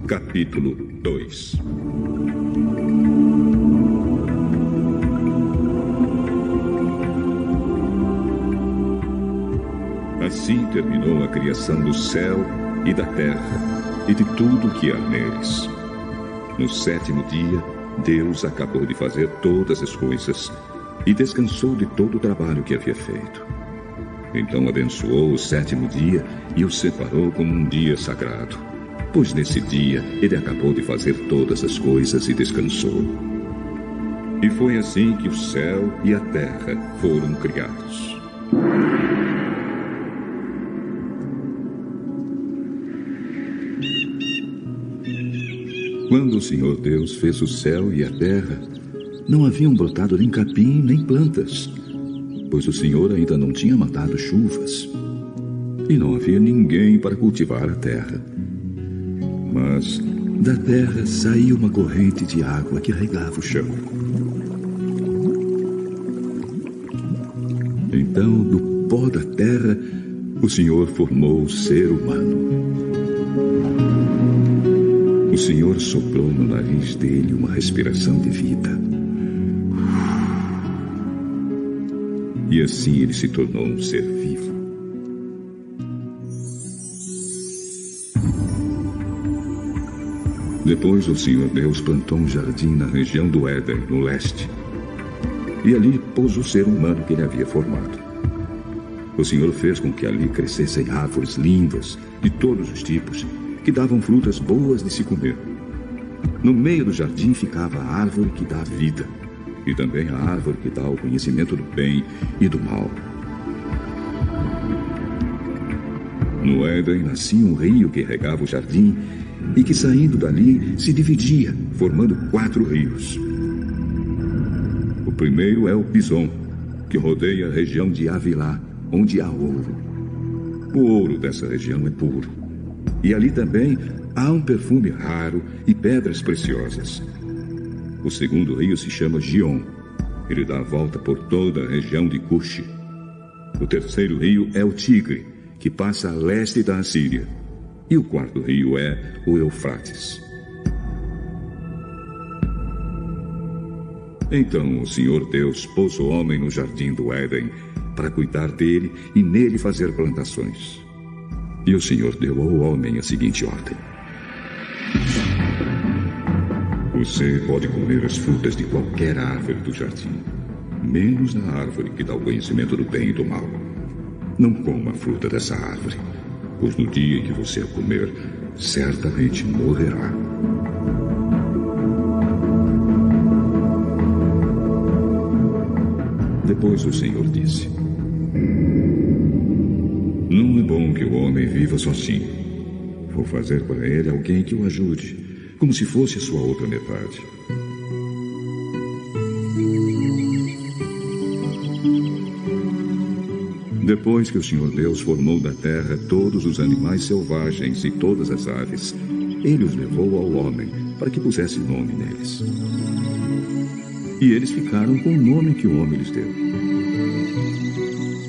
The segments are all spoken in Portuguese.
Capítulo 2. Assim terminou a criação do céu e da terra e de tudo o que há neles. No 7º dia, Deus acabou de fazer todas as coisas e descansou de todo o trabalho que havia feito. Então abençoou o 7º dia e o separou como um dia sagrado, pois nesse dia ele acabou de fazer todas as coisas e descansou. E foi assim que o céu e a terra foram criados. Quando o Senhor Deus fez o céu e a terra, não haviam brotado nem capim nem plantas, pois o Senhor ainda não tinha mandado chuvas. E não havia ninguém para cultivar a terra. Mas da terra saía uma corrente de água que regava o chão. Então, do pó da terra, o Senhor formou o ser humano. O Senhor soprou no nariz dele uma respiração de vida. E assim ele se tornou um ser vivo. Depois o Senhor Deus plantou um jardim na região do Éden, no leste. E ali pôs o ser humano que ele havia formado. O Senhor fez com que ali crescessem árvores lindas, de todos os tipos, que davam frutas boas de se comer. No meio do jardim ficava a árvore que dá a vida, e também a árvore que dá o conhecimento do bem e do mal. No Éden nascia um rio que regava o jardim, e que saindo dali se dividia, formando 4 rios. O primeiro é o Pison, que rodeia a região de Havilá, onde há ouro. O ouro dessa região é puro. E ali também há um perfume raro e pedras preciosas. O segundo rio se chama Gion. Ele dá a volta por toda a região de Cuxi. O terceiro rio é o Tigre, que passa a leste da Assíria. E o quarto rio é o Eufrates. Então o Senhor Deus pôs o homem no jardim do Éden para cuidar dele e nele fazer plantações. E o Senhor deu ao homem a seguinte ordem: você pode comer as frutas de qualquer árvore do jardim, menos da árvore que dá o conhecimento do bem e do mal. Não coma a fruta dessa árvore, pois no dia em que você a comer, certamente morrerá. Depois o Senhor disse: não é bom que o homem viva sozinho. Vou fazer para ele alguém que o ajude, como se fosse a sua outra metade. Depois que o Senhor Deus formou da terra todos os animais selvagens e todas as aves, ele os levou ao homem para que pusesse nome neles. E eles ficaram com o nome que o homem lhes deu.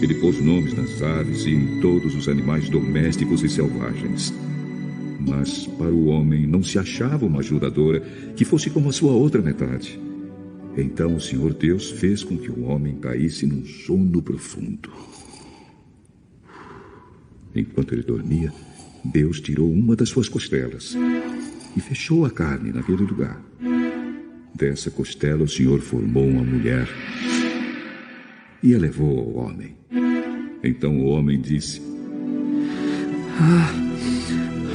Ele pôs nomes nas aves e em todos os animais domésticos e selvagens. Mas para o homem não se achava uma ajudadora que fosse como a sua outra metade. Então o Senhor Deus fez com que o homem caísse num sono profundo. Enquanto ele dormia, Deus tirou uma das suas costelas e fechou a carne naquele lugar. Dessa costela o Senhor formou uma mulher e a levou ao homem. Então o homem disse: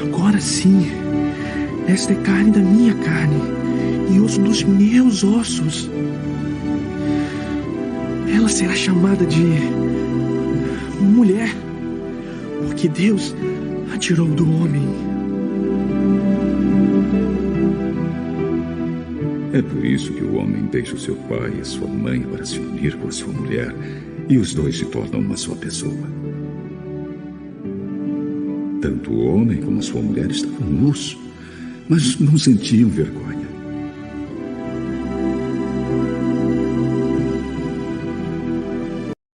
agora sim, esta é carne da minha carne e osso dos meus ossos. Ela será chamada de mulher, porque Deus a tirou do homem. É por isso que o homem deixa o seu pai e a sua mãe para se unir com a sua mulher, e os dois se tornam uma só pessoa. Tanto o homem como a sua mulher estavam nus, mas não sentiam vergonha.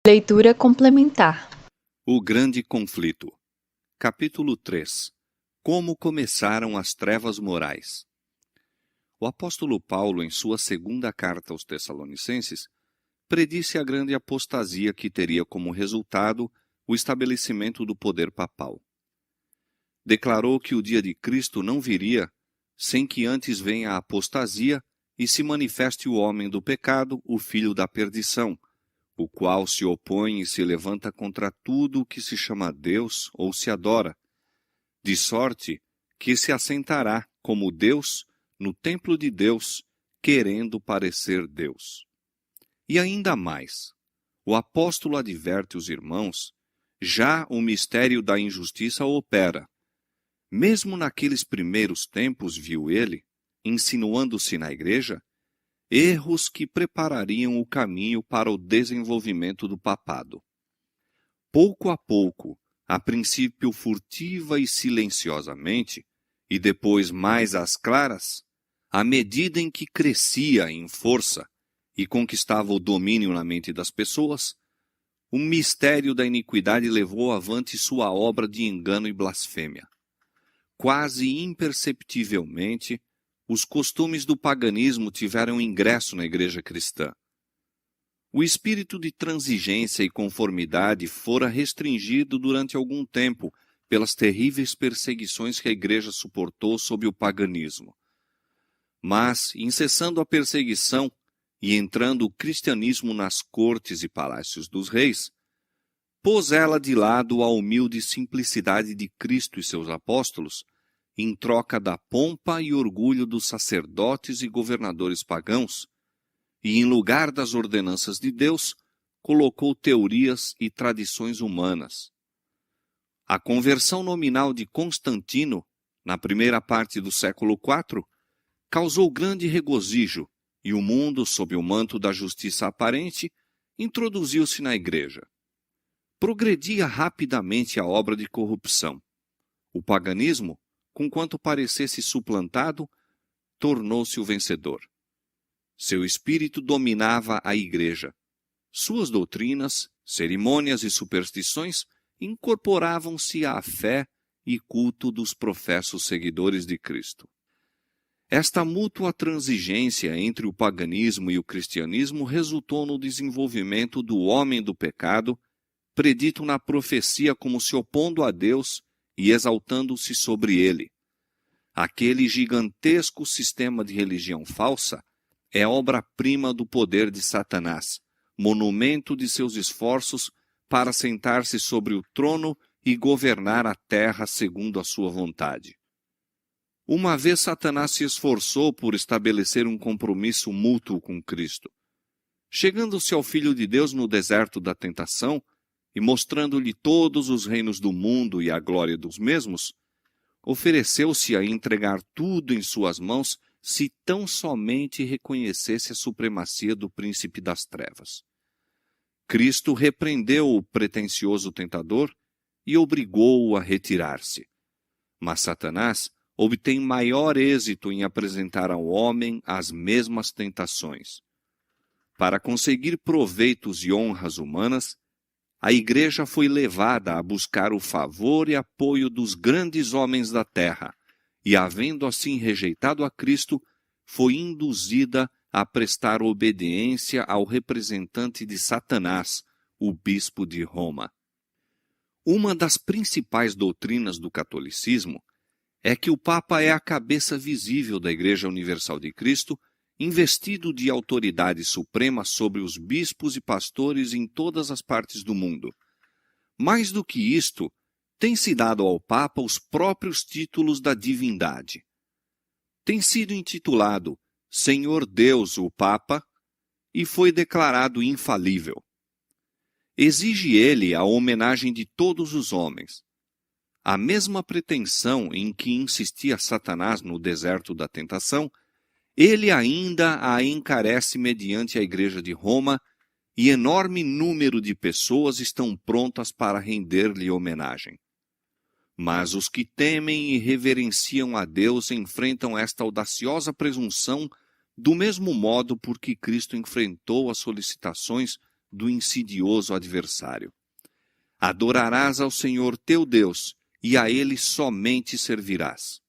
Leitura complementar. O grande conflito. Capítulo 3. Como começaram as trevas morais? O apóstolo Paulo, em sua segunda carta aos Tessalonicenses, predisse a grande apostasia que teria como resultado o estabelecimento do poder papal. Declarou que o dia de Cristo não viria sem que antes venha a apostasia e se manifeste o homem do pecado, o filho da perdição, o qual se opõe e se levanta contra tudo o que se chama Deus ou se adora, de sorte que se assentará como Deus no templo de Deus, querendo parecer Deus. E ainda mais, o apóstolo adverte os irmãos, já o mistério da injustiça opera. Mesmo naqueles primeiros tempos, viu ele, insinuando-se na igreja, erros que preparariam o caminho para o desenvolvimento do papado. Pouco a pouco, a princípio furtiva e silenciosamente, e depois mais às claras, à medida em que crescia em força e conquistava o domínio na mente das pessoas, o mistério da iniquidade levou avante sua obra de engano e blasfêmia. Quase imperceptivelmente, os costumes do paganismo tiveram ingresso na igreja cristã. O espírito de transigência e conformidade fora restringido durante algum tempo pelas terríveis perseguições que a igreja suportou sob o paganismo. Mas, incessando a perseguição e entrando o cristianismo nas cortes e palácios dos reis, pôs ela de lado a humilde simplicidade de Cristo e seus apóstolos, em troca da pompa e orgulho dos sacerdotes e governadores pagãos, e em lugar das ordenanças de Deus, colocou teorias e tradições humanas. A conversão nominal de Constantino, na primeira parte do século IV, causou grande regozijo, e o mundo, sob o manto da justiça aparente, introduziu-se na igreja. Progredia rapidamente a obra de corrupção. O paganismo, conquanto parecesse suplantado, tornou-se o vencedor. Seu espírito dominava a igreja. Suas doutrinas, cerimônias e superstições incorporavam-se à fé e culto dos professos seguidores de Cristo. Esta mútua transigência entre o paganismo e o cristianismo resultou no desenvolvimento do homem do pecado, predito na profecia como se opondo a Deus e exaltando-se sobre ele. Aquele gigantesco sistema de religião falsa é obra-prima do poder de Satanás, monumento de seus esforços para sentar-se sobre o trono e governar a terra segundo a sua vontade. Uma vez Satanás se esforçou por estabelecer um compromisso mútuo com Cristo. Chegando-se ao Filho de Deus no deserto da tentação e mostrando-lhe todos os reinos do mundo e a glória dos mesmos, ofereceu-se a entregar tudo em suas mãos se tão somente reconhecesse a supremacia do príncipe das trevas. Cristo repreendeu o pretensioso tentador e obrigou-o a retirar-se. Mas Satanás obtém maior êxito em apresentar ao homem as mesmas tentações. Para conseguir proveitos e honras humanas, a igreja foi levada a buscar o favor e apoio dos grandes homens da terra, e, havendo assim rejeitado a Cristo, foi induzida a prestar obediência ao representante de Satanás, o bispo de Roma. Uma das principais doutrinas do catolicismo é que o Papa é a cabeça visível da Igreja Universal de Cristo, investido de autoridade suprema sobre os bispos e pastores em todas as partes do mundo. Mais do que isto, tem-se dado ao Papa os próprios títulos da divindade. Tem sido intitulado Senhor Deus o Papa e foi declarado infalível. Exige ele a homenagem de todos os homens. A mesma pretensão em que insistia Satanás no deserto da tentação, ele ainda a encarece mediante a Igreja de Roma, e enorme número de pessoas estão prontas para render-lhe homenagem. Mas os que temem e reverenciam a Deus enfrentam esta audaciosa presunção do mesmo modo por que Cristo enfrentou as solicitações do insidioso adversário. Adorarás ao Senhor teu Deus, e a ele somente servirás.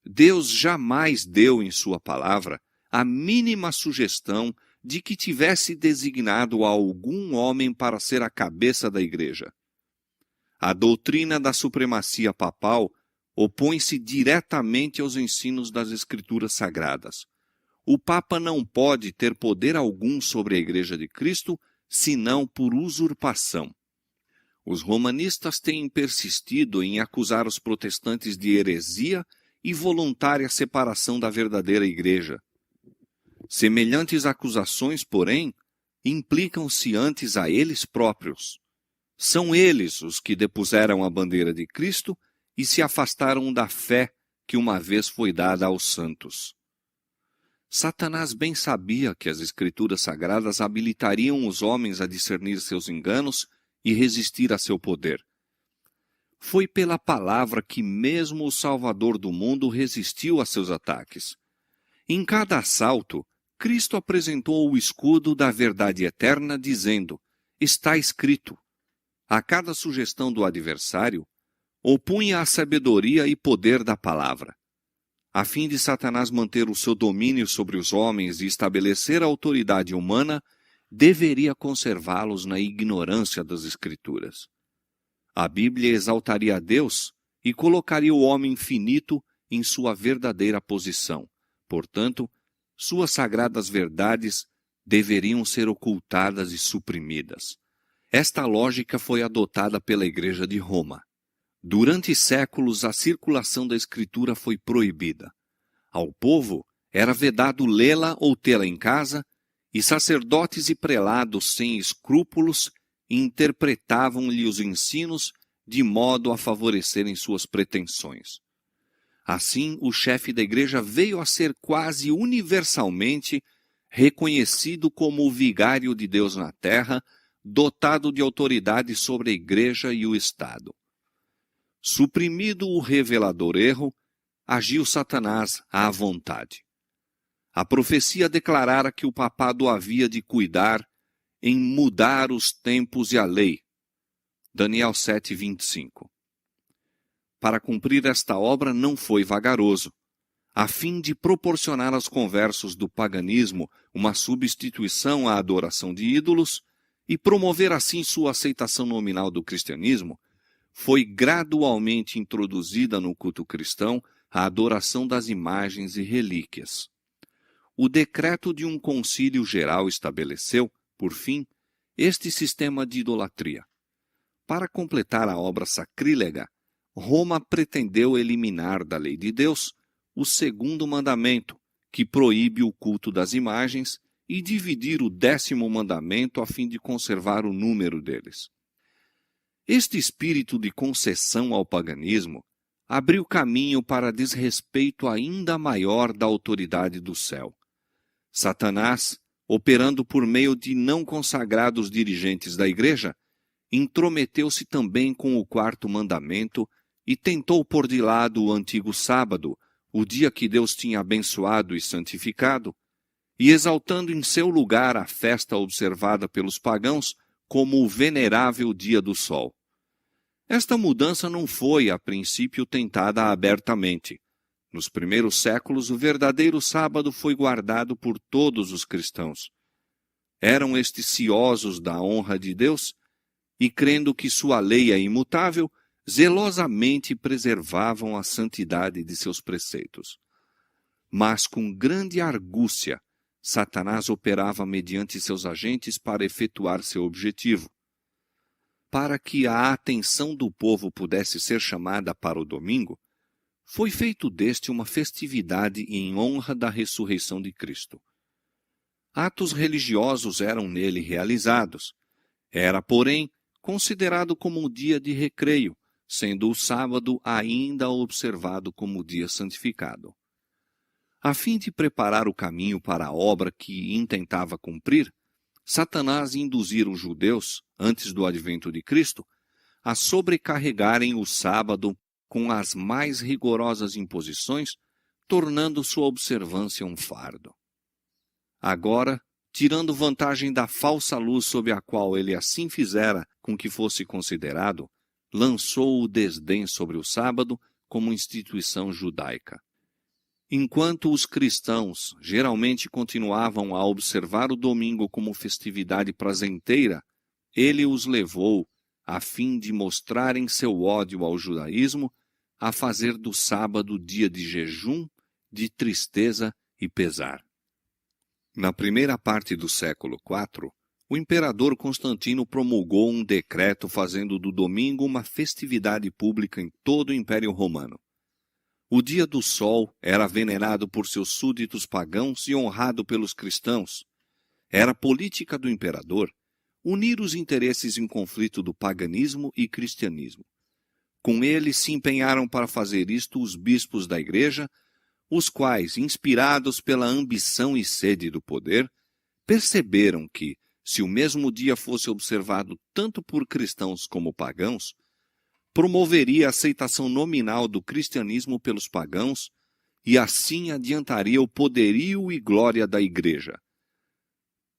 Deus jamais deu em sua palavra a mínima sugestão de que tivesse designado a algum homem para ser a cabeça da igreja. A doutrina da supremacia papal opõe-se diretamente aos ensinos das Escrituras Sagradas. O Papa não pode ter poder algum sobre a Igreja de Cristo, senão por usurpação. Os romanistas têm persistido em acusar os protestantes de heresia e voluntária separação da verdadeira Igreja. Semelhantes acusações, porém, implicam-se antes a eles próprios. São eles os que depuseram a bandeira de Cristo e se afastaram da fé que uma vez foi dada aos santos. Satanás bem sabia que as Escrituras Sagradas habilitariam os homens a discernir seus enganos e resistir a seu poder. Foi pela palavra que mesmo o Salvador do mundo resistiu a seus ataques. Em cada assalto, Cristo apresentou o escudo da verdade eterna, dizendo: está escrito. A cada sugestão do adversário, opunha a sabedoria e poder da palavra. A fim de Satanás manter o seu domínio sobre os homens e estabelecer a autoridade humana, deveria conservá-los na ignorância das Escrituras. A Bíblia exaltaria a Deus e colocaria o homem finito em sua verdadeira posição. Portanto, suas sagradas verdades deveriam ser ocultadas e suprimidas. Esta lógica foi adotada pela Igreja de Roma. Durante séculos, a circulação da Escritura foi proibida. Ao povo era vedado lê-la ou tê-la em casa, e sacerdotes e prelados sem escrúpulos interpretavam-lhe os ensinos de modo a favorecerem suas pretensões. Assim, o chefe da igreja veio a ser quase universalmente reconhecido como o vigário de Deus na terra, dotado de autoridade sobre a igreja e o Estado. Suprimido o revelador erro, agiu Satanás à vontade. A profecia declarara que o papado havia de cuidar em mudar os tempos e a lei. Daniel 7:25. Para cumprir esta obra não foi vagaroso. A fim de proporcionar aos conversos do paganismo uma substituição à adoração de ídolos e promover assim sua aceitação nominal do cristianismo, foi gradualmente introduzida no culto cristão a adoração das imagens e relíquias. O decreto de um concílio geral estabeleceu, por fim, este sistema de idolatria. Para completar a obra sacrílega, Roma pretendeu eliminar da lei de Deus o segundo mandamento, que proíbe o culto das imagens, e dividir o 10º mandamento a fim de conservar o número deles. Este espírito de concessão ao paganismo abriu caminho para desrespeito ainda maior da autoridade do céu. Satanás, operando por meio de não consagrados dirigentes da igreja, intrometeu-se também com o 4º mandamento e tentou pôr de lado o antigo sábado, o dia que Deus tinha abençoado e santificado, e exaltando em seu lugar a festa observada pelos pagãos como o venerável dia do sol. Esta mudança não foi, a princípio, tentada abertamente. Nos primeiros séculos, o verdadeiro sábado foi guardado por todos os cristãos. Eram estes ciosos da honra de Deus e, crendo que sua lei é imutável, zelosamente preservavam a santidade de seus preceitos. Mas, com grande argúcia, Satanás operava mediante seus agentes para efetuar seu objetivo. Para que a atenção do povo pudesse ser chamada para o domingo, foi feito deste uma festividade em honra da ressurreição de Cristo. Atos religiosos eram nele realizados. Era, porém, considerado como um dia de recreio, sendo o sábado ainda observado como dia santificado. A fim de preparar o caminho para a obra que intentava cumprir, Satanás induzira os judeus, antes do advento de Cristo, a sobrecarregarem o sábado com as mais rigorosas imposições, tornando sua observância um fardo. Agora, tirando vantagem da falsa luz sob a qual ele assim fizera com que fosse considerado, lançou o desdém sobre o sábado como instituição judaica. Enquanto os cristãos geralmente continuavam a observar o domingo como festividade prazenteira, ele os levou, a fim de mostrarem seu ódio ao judaísmo, a fazer do sábado dia de jejum, de tristeza e pesar. Na primeira parte do século IV, o imperador Constantino promulgou um decreto fazendo do domingo uma festividade pública em todo o Império Romano. O dia do sol era venerado por seus súditos pagãos e honrado pelos cristãos. Era política do imperador unir os interesses em conflito do paganismo e cristianismo. Com ele se empenharam para fazer isto os bispos da igreja, os quais, inspirados pela ambição e sede do poder, perceberam que, se o mesmo dia fosse observado tanto por cristãos como pagãos, promoveria a aceitação nominal do cristianismo pelos pagãos e assim adiantaria o poderio e glória da igreja.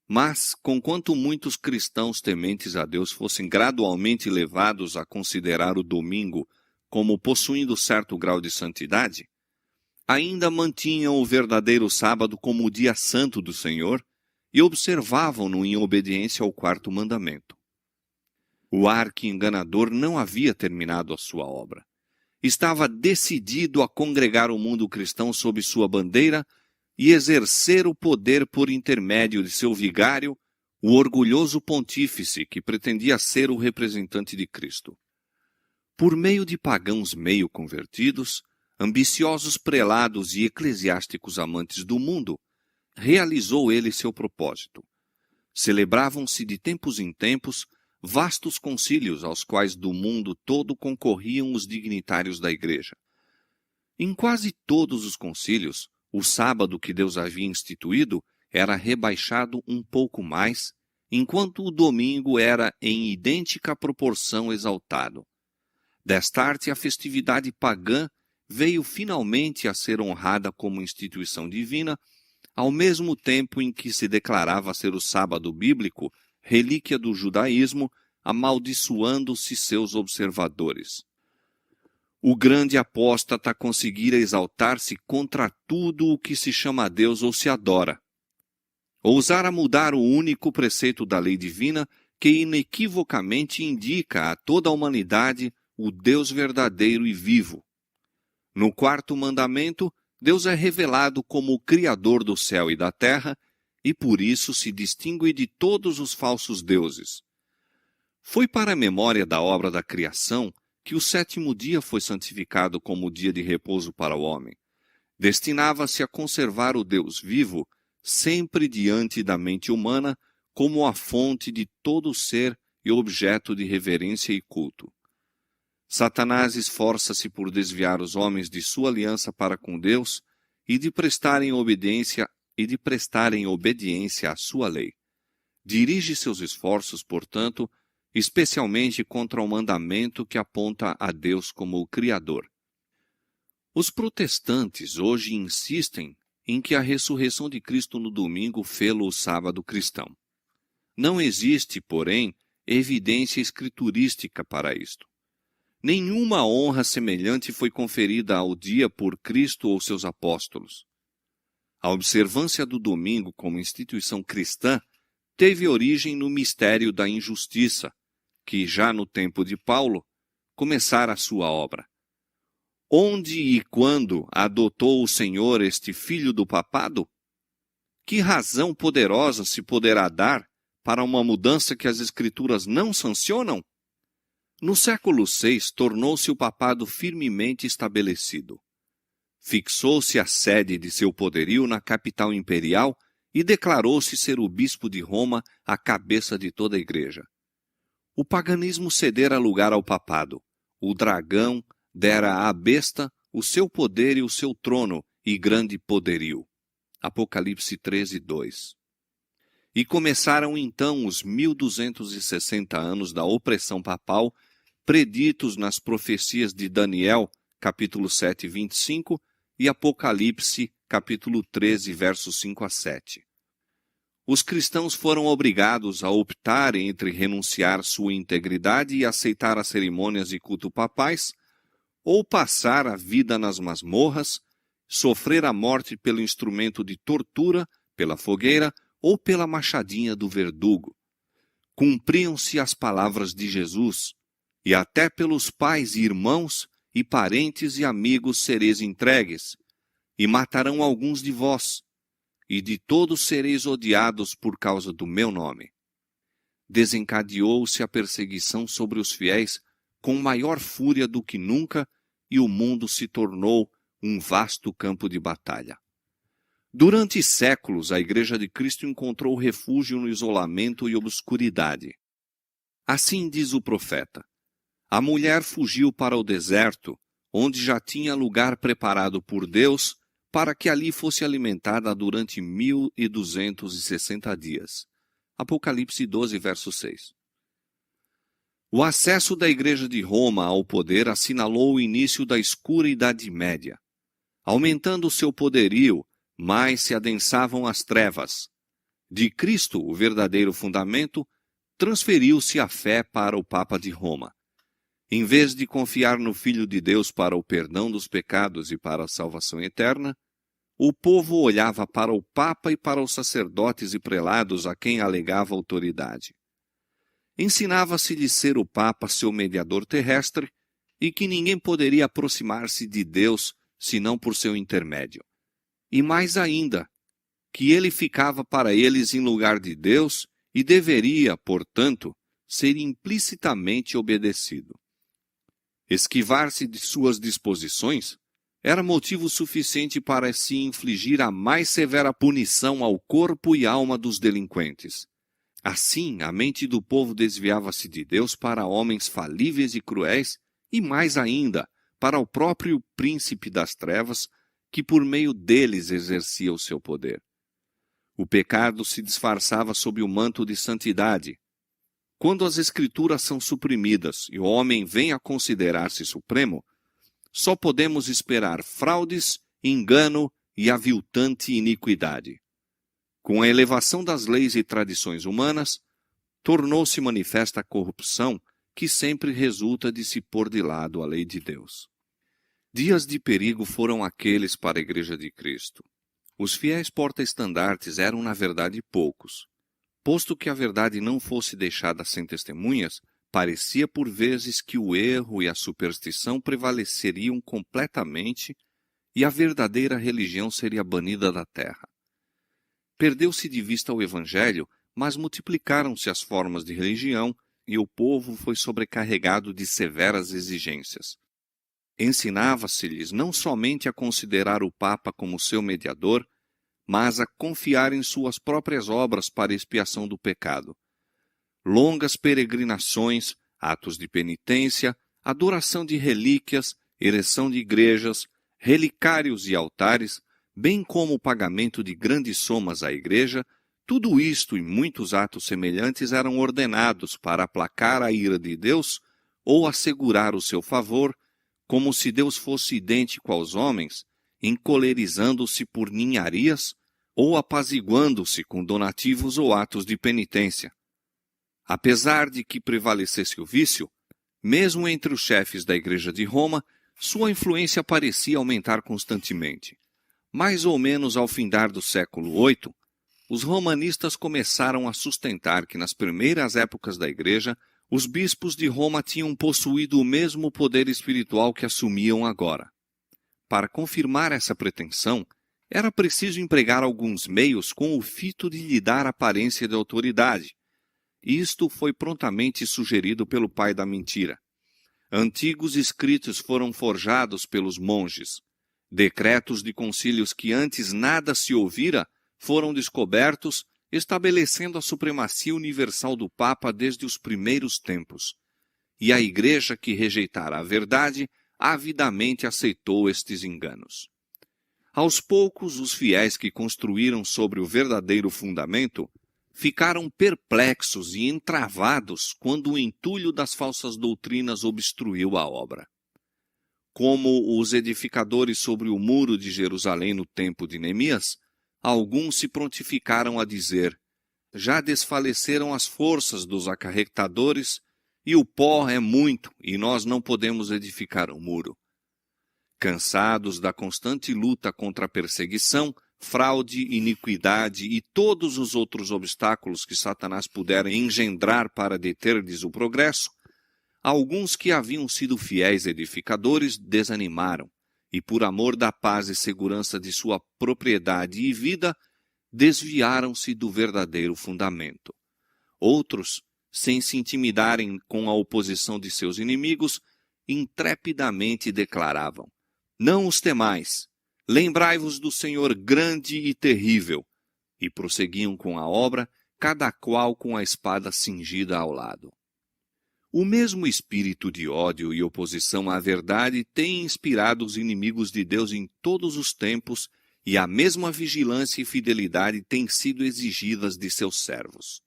Mas, conquanto muitos cristãos tementes a Deus fossem gradualmente levados a considerar o domingo como possuindo certo grau de santidade, ainda mantinham o verdadeiro sábado como o dia santo do Senhor e observavam-no em obediência ao quarto mandamento. O arqui-enganador não havia terminado a sua obra. Estava decidido a congregar o mundo cristão sob sua bandeira e exercer o poder por intermédio de seu vigário, o orgulhoso pontífice que pretendia ser o representante de Cristo. Por meio de pagãos meio convertidos, ambiciosos prelados e eclesiásticos amantes do mundo, realizou ele seu propósito. Celebravam-se de tempos em tempos vastos concílios aos quais do mundo todo concorriam os dignitários da igreja. Em quase todos os concílios, o sábado que Deus havia instituído era rebaixado um pouco mais, enquanto o domingo era em idêntica proporção exaltado. Desta arte, a festividade pagã veio finalmente a ser honrada como instituição divina, ao mesmo tempo em que se declarava ser o sábado bíblico relíquia do judaísmo, amaldiçoando-se seus observadores. O grande apóstata conseguira exaltar-se contra tudo o que se chama Deus ou se adora. Ousara mudar o único preceito da lei divina que inequivocamente indica a toda a humanidade o Deus verdadeiro e vivo. No quarto mandamento, Deus é revelado como o Criador do céu e da terra, e por isso se distingue de todos os falsos deuses. Foi para a memória da obra da criação que o sétimo dia foi santificado como dia de repouso para o homem. Destinava-se a conservar o Deus vivo, sempre diante da mente humana, como a fonte de todo ser e objeto de reverência e culto. Satanás esforça-se por desviar os homens de sua aliança para com Deus e de prestarem obediência à sua lei. Dirige seus esforços, portanto, especialmente contra o mandamento que aponta a Deus como o Criador. Os protestantes hoje insistem em que a ressurreição de Cristo no domingo fê-lo o sábado cristão. Não existe, porém, evidência escriturística para isto. Nenhuma honra semelhante foi conferida ao dia por Cristo ou seus apóstolos. A observância do domingo como instituição cristã teve origem no mistério da injustiça, que já no tempo de Paulo começara a sua obra. Onde e quando adotou o Senhor este filho do papado? Que razão poderosa se poderá dar para uma mudança que as Escrituras não sancionam? No século VI, tornou-se o papado firmemente estabelecido. Fixou-se a sede de seu poderio na capital imperial e declarou-se ser o bispo de Roma, a cabeça de toda a igreja. O paganismo cedera lugar ao papado. O dragão dera à besta o seu poder e o seu trono e grande poderio. Apocalipse 13:2. E começaram então os 1260 anos da opressão papal, preditos nas profecias de Daniel, capítulo 7, 25, e Apocalipse, capítulo 13, versos 5 a 7. os cristãos foram obrigados a optar entre renunciar sua integridade e aceitar as cerimônias de culto papais, ou passar a vida nas masmorras, sofrer a morte pelo instrumento de tortura, pela fogueira ou pela machadinha do verdugo. Cumpriam-se as palavras de Jesus, e até pelos pais e irmãos e parentes e amigos sereis entregues, e matarão alguns de vós, e de todos sereis odiados por causa do meu nome. Desencadeou-se a perseguição sobre os fiéis com maior fúria do que nunca, e o mundo se tornou um vasto campo de batalha. Durante séculos, a Igreja de Cristo encontrou refúgio no isolamento e obscuridade. Assim diz o profeta: a mulher fugiu para o deserto, onde já tinha lugar preparado por Deus, para que ali fosse alimentada durante 1260 dias. Apocalipse 12, verso 6. O acesso da Igreja de Roma ao poder assinalou o início da escura Idade Média. Aumentando seu poderio, mais se adensavam as trevas. De Cristo, o verdadeiro fundamento, transferiu-se a fé para o Papa de Roma. Em vez de confiar no Filho de Deus para o perdão dos pecados e para a salvação eterna, o povo olhava para o Papa e para os sacerdotes e prelados a quem alegava autoridade. Ensinava-se-lhe ser o Papa seu mediador terrestre e que ninguém poderia aproximar-se de Deus senão por seu intermédio. E mais ainda, que ele ficava para eles em lugar de Deus e deveria, portanto, ser implicitamente obedecido. Esquivar-se de suas disposições era motivo suficiente para se infligir a mais severa punição ao corpo e alma dos delinquentes. Assim, a mente do povo desviava-se de Deus para homens falíveis e cruéis, e mais ainda, para o próprio príncipe das trevas, que por meio deles exercia o seu poder. O pecado se disfarçava sob o manto de santidade. Quando as Escrituras são suprimidas e o homem vem a considerar-se supremo, só podemos esperar fraudes, engano e aviltante iniquidade. Com a elevação das leis e tradições humanas, tornou-se manifesta a corrupção que sempre resulta de se pôr de lado a lei de Deus. Dias de perigo foram aqueles para a Igreja de Cristo. Os fiéis porta-estandartes eram, na verdade, poucos. Posto que a verdade não fosse deixada sem testemunhas, parecia por vezes que o erro e a superstição prevaleceriam completamente e a verdadeira religião seria banida da terra. Perdeu-se de vista o Evangelho, mas multiplicaram-se as formas de religião e o povo foi sobrecarregado de severas exigências. Ensinava-se-lhes não somente a considerar o Papa como seu mediador, mas a confiar em suas próprias obras para a expiação do pecado. Longas peregrinações, atos de penitência, adoração de relíquias, ereção de igrejas, relicários e altares, bem como o pagamento de grandes somas à igreja, tudo isto e muitos atos semelhantes eram ordenados para aplacar a ira de Deus ou assegurar o seu favor, como se Deus fosse idêntico aos homens, encolerizando-se por ninharias ou apaziguando-se com donativos ou atos de penitência. Apesar de que prevalecesse o vício, mesmo entre os chefes da Igreja de Roma, sua influência parecia aumentar constantemente. Mais ou menos ao findar do século VIII, os romanistas começaram a sustentar que nas primeiras épocas da Igreja, os bispos de Roma tinham possuído o mesmo poder espiritual que assumiam agora. Para confirmar essa pretensão, era preciso empregar alguns meios com o fito de lhe dar aparência de autoridade. Isto foi prontamente sugerido pelo pai da mentira. Antigos escritos foram forjados pelos monges. Decretos de concílios que antes nada se ouvira foram descobertos, estabelecendo a supremacia universal do Papa desde os primeiros tempos. E a Igreja que rejeitara a verdade, avidamente aceitou estes enganos. Aos poucos, os fiéis que construíram sobre o verdadeiro fundamento ficaram perplexos e entravados quando o entulho das falsas doutrinas obstruiu a obra. Como os edificadores sobre o muro de Jerusalém no tempo de Neemias, alguns se prontificaram a dizer: já desfaleceram as forças dos acarretadores, e o pó é muito, e nós não podemos edificar um muro. Cansados da constante luta contra a perseguição, fraude, iniquidade e todos os outros obstáculos que Satanás pudera engendrar para deter-lhes o progresso, alguns que haviam sido fiéis edificadores desanimaram, e por amor da paz e segurança de sua propriedade e vida, desviaram-se do verdadeiro fundamento. Outros, sem se intimidarem com a oposição de seus inimigos, intrepidamente declaravam: não os temais, lembrai-vos do Senhor grande e terrível, e prosseguiam com a obra, cada qual com a espada cingida ao lado. O mesmo espírito de ódio e oposição à verdade tem inspirado os inimigos de Deus em todos os tempos, e a mesma vigilância e fidelidade têm sido exigidas de seus servos.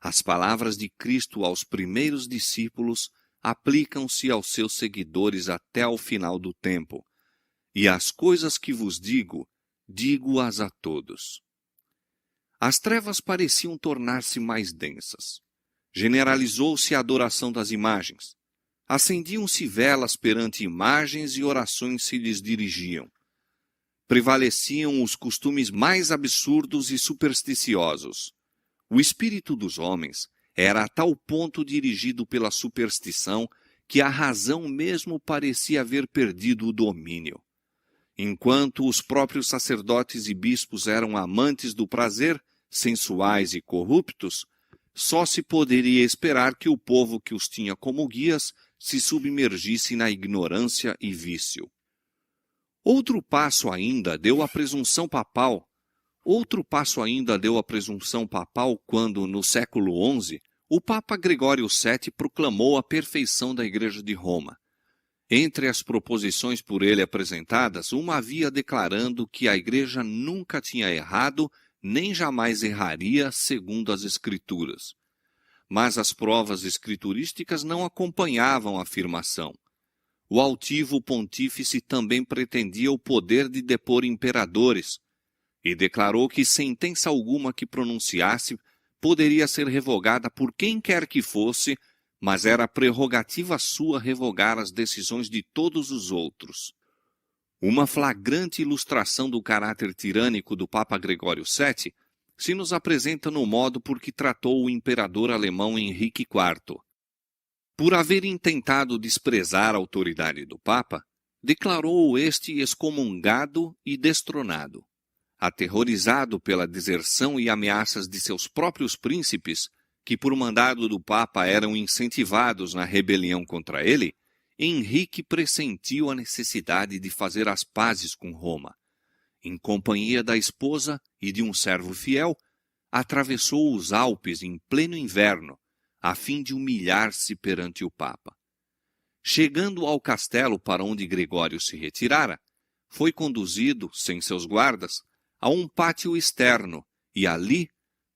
As palavras de Cristo aos primeiros discípulos aplicam-se aos seus seguidores até ao final do tempo. E as coisas que vos digo, digo-as a todos. As trevas pareciam tornar-se mais densas. Generalizou-se a adoração das imagens. Acendiam-se velas perante imagens e orações se lhes dirigiam. Prevaleciam os costumes mais absurdos e supersticiosos. O espírito dos homens era a tal ponto dirigido pela superstição que a razão mesmo parecia haver perdido o domínio. Enquanto os próprios sacerdotes e bispos eram amantes do prazer, sensuais e corruptos, só se poderia esperar que o povo que os tinha como guias se submergisse na ignorância e vício. Outro passo ainda deu a presunção papal quando, no século XI, o Papa Gregório VII proclamou a perfeição da Igreja de Roma. Entre as proposições por ele apresentadas, uma havia declarando que a Igreja nunca tinha errado, nem jamais erraria, segundo as Escrituras. Mas as provas escriturísticas não acompanhavam a afirmação. O altivo pontífice também pretendia o poder de depor imperadores, e declarou que sentença alguma que pronunciasse poderia ser revogada por quem quer que fosse, mas era prerrogativa sua revogar as decisões de todos os outros. Uma flagrante ilustração do caráter tirânico do Papa Gregório VII se nos apresenta no modo por que tratou o imperador alemão Henrique IV. Por haver intentado desprezar a autoridade do Papa, declarou-o este excomungado e destronado. Aterrorizado pela deserção e ameaças de seus próprios príncipes, que por mandado do Papa eram incentivados na rebelião contra ele, Henrique pressentiu a necessidade de fazer as pazes com Roma. Em companhia da esposa e de um servo fiel, atravessou os Alpes em pleno inverno, a fim de humilhar-se perante o Papa. Chegando ao castelo para onde Gregório se retirara, foi conduzido, sem seus guardas, a um pátio externo, e ali,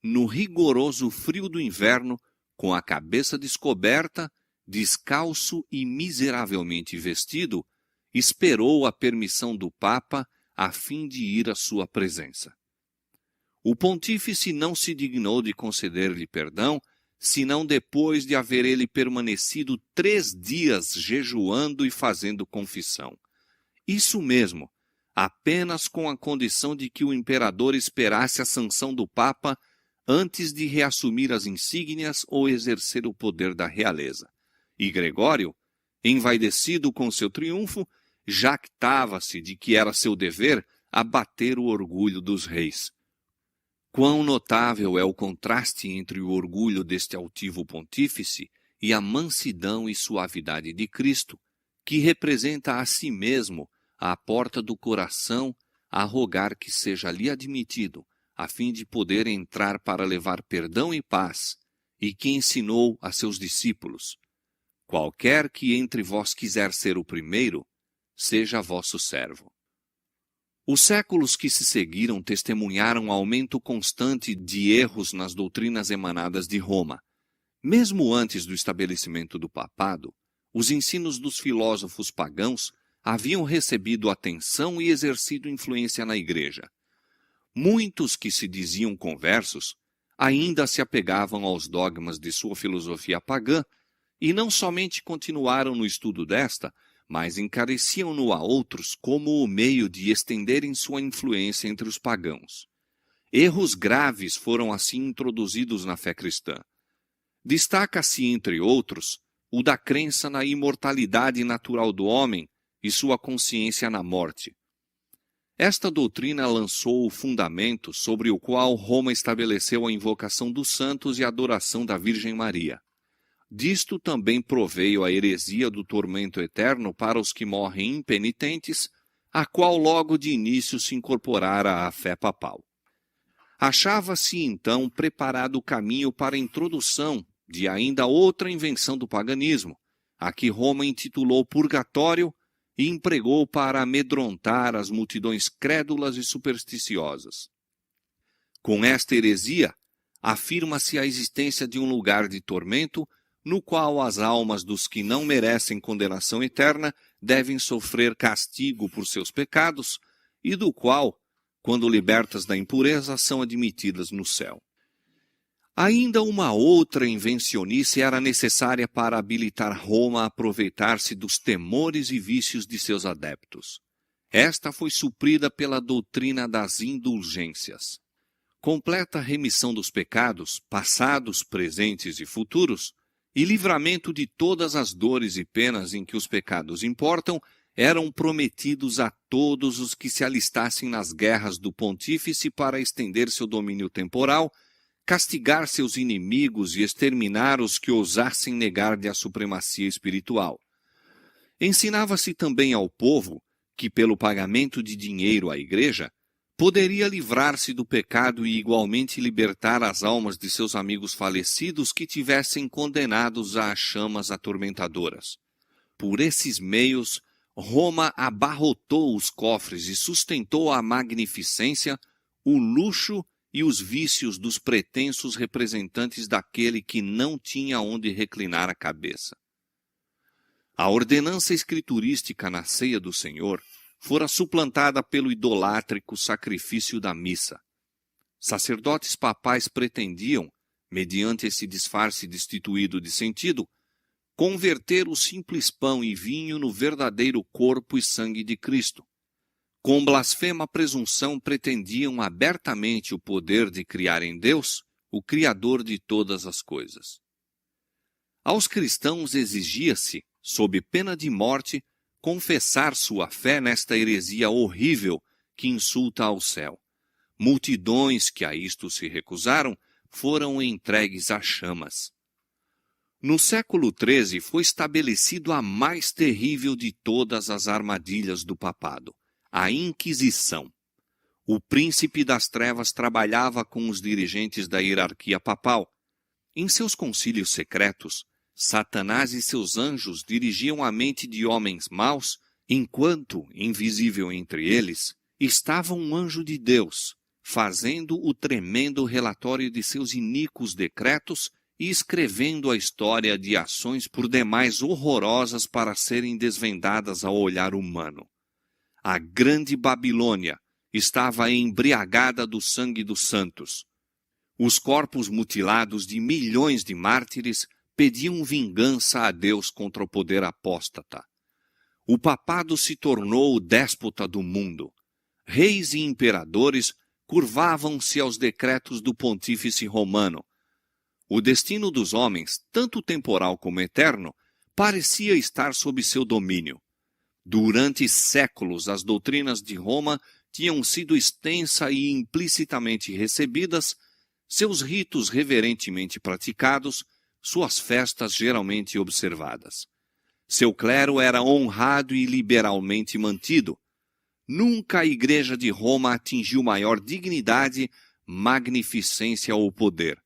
no rigoroso frio do inverno, com a cabeça descoberta, descalço e miseravelmente vestido, esperou a permissão do Papa a fim de ir à sua presença. O pontífice não se dignou de conceder-lhe perdão, senão depois de haver ele permanecido 3 dias jejuando e fazendo confissão. Isso mesmo, apenas com a condição de que o imperador esperasse a sanção do Papa antes de reassumir as insígnias ou exercer o poder da realeza. E Gregório, envaidecido com seu triunfo, jactava-se de que era seu dever abater o orgulho dos reis. Quão notável é o contraste entre o orgulho deste altivo pontífice e a mansidão e suavidade de Cristo, que representa a si mesmo à porta do coração a rogar que seja ali admitido, a fim de poder entrar para levar perdão e paz, e que ensinou a seus discípulos: qualquer que entre vós quiser ser o primeiro, seja vosso servo. Os séculos que se seguiram testemunharam aumento constante de erros nas doutrinas emanadas de Roma. Mesmo antes do estabelecimento do papado, os ensinos dos filósofos pagãos haviam recebido atenção e exercido influência na Igreja. Muitos que se diziam conversos ainda se apegavam aos dogmas de sua filosofia pagã, e não somente continuaram no estudo desta, mas encareciam-no a outros como o meio de estenderem sua influência entre os pagãos. Erros graves foram assim introduzidos na fé cristã. Destaca-se, entre outros, o da crença na imortalidade natural do homem e sua consciência na morte. Esta doutrina lançou o fundamento sobre o qual Roma estabeleceu a invocação dos santos e a adoração da Virgem Maria. Disto também proveio a heresia do tormento eterno para os que morrem impenitentes, a qual logo de início se incorporara à fé papal. Achava-se então preparado o caminho para a introdução de ainda outra invenção do paganismo, a que Roma intitulou purgatório e empregou para amedrontar as multidões crédulas e supersticiosas. Com esta heresia, afirma-se a existência de um lugar de tormento no qual as almas dos que não merecem condenação eterna devem sofrer castigo por seus pecados e do qual, quando libertas da impureza, são admitidas no céu. Ainda uma outra invencionice era necessária para habilitar Roma a aproveitar-se dos temores e vícios de seus adeptos. Esta foi suprida pela doutrina das indulgências. Completa remissão dos pecados, passados, presentes e futuros, e livramento de todas as dores e penas em que os pecados importam, eram prometidos a todos os que se alistassem nas guerras do pontífice para estender seu domínio temporal, castigar seus inimigos e exterminar os que ousassem negar-lhe a supremacia espiritual. Ensinava-se também ao povo que, pelo pagamento de dinheiro à igreja, poderia livrar-se do pecado e igualmente libertar as almas de seus amigos falecidos que tivessem condenados às chamas atormentadoras. Por esses meios, Roma abarrotou os cofres e sustentou a magnificência, o luxo e os vícios dos pretensos representantes daquele que não tinha onde reclinar a cabeça. A ordenança escriturística na ceia do Senhor fora suplantada pelo idolátrico sacrifício da missa. Sacerdotes papais pretendiam, mediante esse disfarce destituído de sentido, converter o simples pão e vinho no verdadeiro corpo e sangue de Cristo. Com blasfema presunção pretendiam abertamente o poder de criar em Deus, o Criador de todas as coisas. Aos cristãos exigia-se, sob pena de morte, confessar sua fé nesta heresia horrível que insulta ao céu. Multidões que a isto se recusaram foram entregues às chamas. No século XIII foi estabelecido a mais terrível de todas as armadilhas do papado, a Inquisição. O príncipe das trevas trabalhava com os dirigentes da hierarquia papal. Em seus concílios secretos, Satanás e seus anjos dirigiam a mente de homens maus, enquanto, invisível entre eles, estava um anjo de Deus, fazendo o tremendo relatório de seus iníquos decretos e escrevendo a história de ações por demais horrorosas para serem desvendadas ao olhar humano. A grande Babilônia estava embriagada do sangue dos santos. Os corpos mutilados de milhões de mártires pediam vingança a Deus contra o poder apóstata. O papado se tornou o déspota do mundo. Reis e imperadores curvavam-se aos decretos do pontífice romano. O destino dos homens, tanto temporal como eterno, parecia estar sob seu domínio. Durante séculos, as doutrinas de Roma tinham sido extensa e implicitamente recebidas, seus ritos reverentemente praticados, suas festas geralmente observadas. Seu clero era honrado e liberalmente mantido. Nunca a Igreja de Roma atingiu maior dignidade, magnificência ou poder.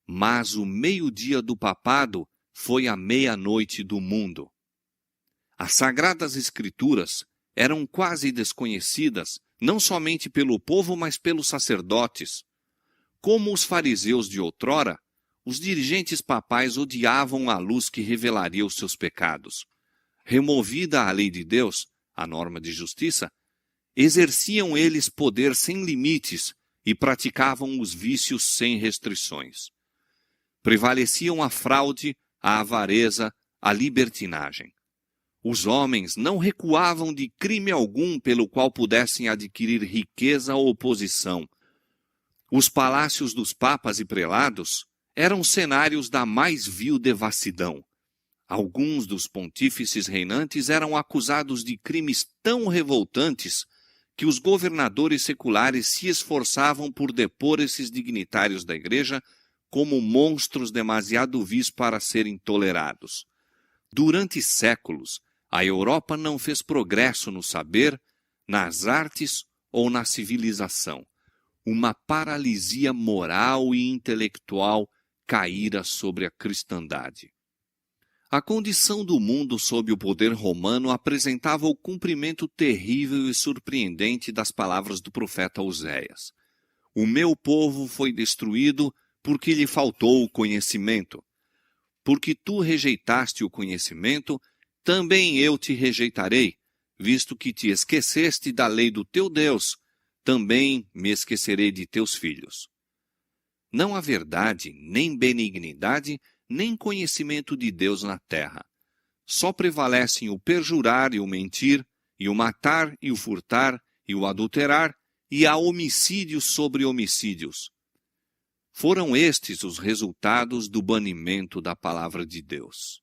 Mas o meio-dia do papado foi a meia-noite do mundo. As Sagradas Escrituras eram quase desconhecidas, não somente pelo povo, mas pelos sacerdotes. Como os fariseus de outrora, os dirigentes papais odiavam a luz que revelaria os seus pecados. Removida a lei de Deus, a norma de justiça, exerciam eles poder sem limites e praticavam os vícios sem restrições. Prevaleciam a fraude, a avareza, a libertinagem. Os homens não recuavam de crime algum pelo qual pudessem adquirir riqueza ou posição. Os palácios dos papas e prelados eram cenários da mais vil devassidão. Alguns dos pontífices reinantes eram acusados de crimes tão revoltantes que os governadores seculares se esforçavam por depor esses dignitários da igreja como monstros demasiado vis para serem tolerados. Durante séculos, a Europa não fez progresso no saber, nas artes ou na civilização. Uma paralisia moral e intelectual caíra sobre a cristandade. A condição do mundo sob o poder romano apresentava o cumprimento terrível e surpreendente das palavras do profeta Oséias. O meu povo foi destruído porque lhe faltou o conhecimento. Porque tu rejeitaste o conhecimento, também eu te rejeitarei, visto que te esqueceste da lei do teu Deus, também me esquecerei de teus filhos. Não há verdade, nem benignidade, nem conhecimento de Deus na terra. Só prevalecem o perjurar e o mentir, e o matar e o furtar, e o adulterar, e há homicídios sobre homicídios. Foram estes os resultados do banimento da palavra de Deus.